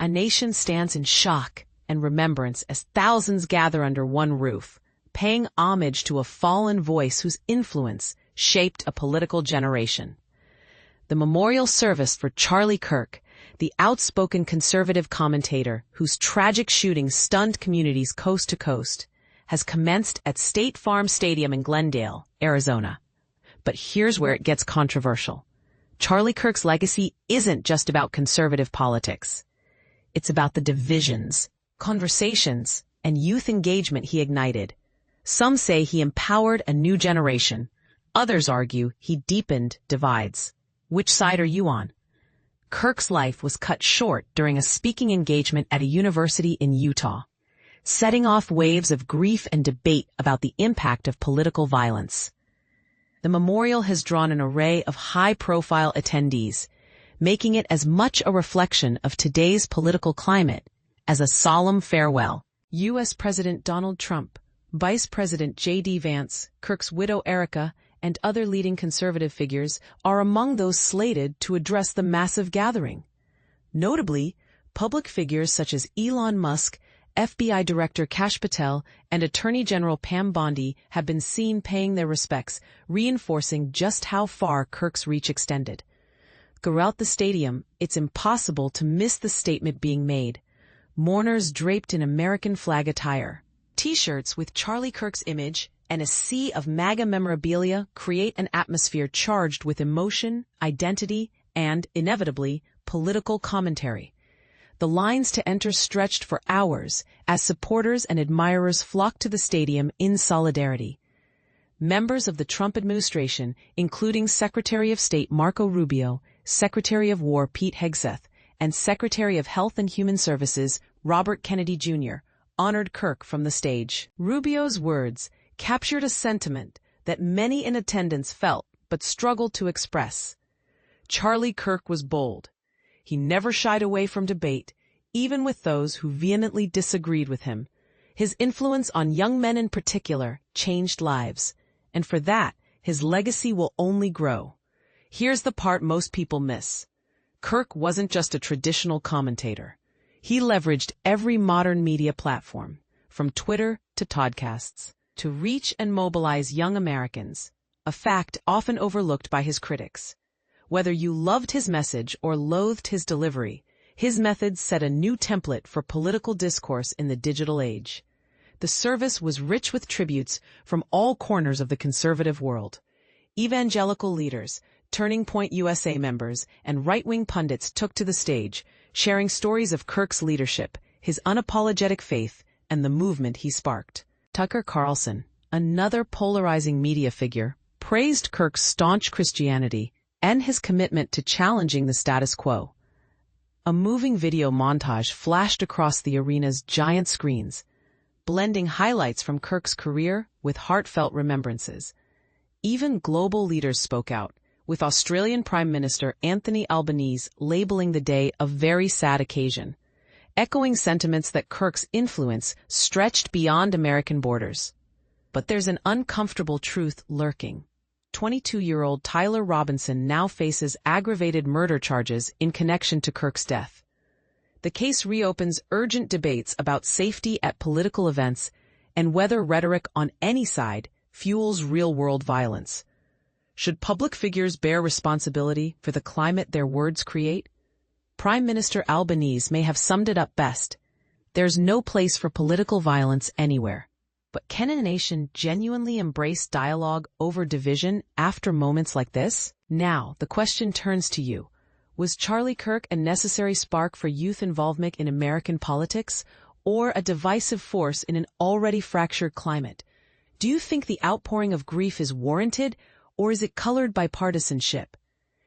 A nation stands in shock and remembrance as thousands gather under one roof, paying homage to a fallen voice whose influence shaped a political generation. The memorial service for Charlie Kirk, the outspoken conservative commentator whose tragic shooting stunned communities coast to coast, has commenced at State Farm Stadium in Glendale, Arizona. But here's where it gets controversial. Charlie Kirk's legacy isn't just about conservative politics. It's about the divisions, conversations, and youth engagement he ignited. Some say he empowered a new generation. Others argue he deepened divides. Which side are you on? Kirk's life was cut short during a speaking engagement at a university in Utah, setting off waves of grief and debate about the impact of political violence. The memorial has drawn an array of high-profile attendees, making it as much a reflection of today's political climate as a solemn farewell. U.S. President Donald Trump, Vice President J.D. Vance, Kirk's widow Erica, and other leading conservative figures are among those slated to address the massive gathering. Notably, public figures such as Elon Musk, FBI Director Kash Patel, and Attorney General Pam Bondi have been seen paying their respects, reinforcing just how far Kirk's reach extended. Throughout the stadium, it's impossible to miss the statement being made. Mourners draped in American flag attire, T-shirts with Charlie Kirk's image, and a sea of MAGA memorabilia create an atmosphere charged with emotion, identity, and, inevitably, political commentary. The lines to enter stretched for hours as supporters and admirers flocked to the stadium in solidarity. Members of the Trump administration, including Secretary of State Marco Rubio, Secretary of War Pete Hegseth, and Secretary of Health and Human Services Robert Kennedy Jr., honored Kirk from the stage. Rubio's words captured a sentiment that many in attendance felt but struggled to express. Charlie Kirk was bold. He never shied away from debate, even with those who vehemently disagreed with him. His influence on young men in particular changed lives, and for that, his legacy will only grow. Here's the part most people miss. Kirk wasn't just a traditional commentator. He leveraged every modern media platform, from Twitter to podcasts, to reach and mobilize young Americans, a fact often overlooked by his critics. Whether you loved his message or loathed his delivery, his methods set a new template for political discourse in the digital age. The service was rich with tributes from all corners of the conservative world. Evangelical leaders, Turning Point USA members, and right-wing pundits took to the stage, sharing stories of Kirk's leadership, his unapologetic faith, and the movement he sparked. Tucker Carlson, another polarizing media figure, praised Kirk's staunch Christianity and his commitment to challenging the status quo. A moving video montage flashed across the arena's giant screens, blending highlights from Kirk's career with heartfelt remembrances. Even global leaders spoke out, with Australian Prime Minister Anthony Albanese labeling the day a very sad occasion, echoing sentiments that Kirk's influence stretched beyond American borders. But there's an uncomfortable truth lurking. 22-year-old Tyler Robinson now faces aggravated murder charges in connection to Kirk's death. The case reopens urgent debates about safety at political events and whether rhetoric on any side fuels real-world violence. Should public figures bear responsibility for the climate their words create? Prime Minister Albanese may have summed it up best. There's no place for political violence anywhere. But can a nation genuinely embrace dialogue over division after moments like this? Now, the question turns to you. Was Charlie Kirk a necessary spark for youth involvement in American politics, or a divisive force in an already fractured climate? Do you think the outpouring of grief is warranted, or is it colored by partisanship?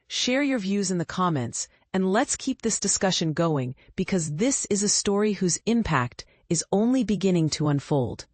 Share your views in the comments, and let's keep this discussion going, because this is a story whose impact is only beginning to unfold.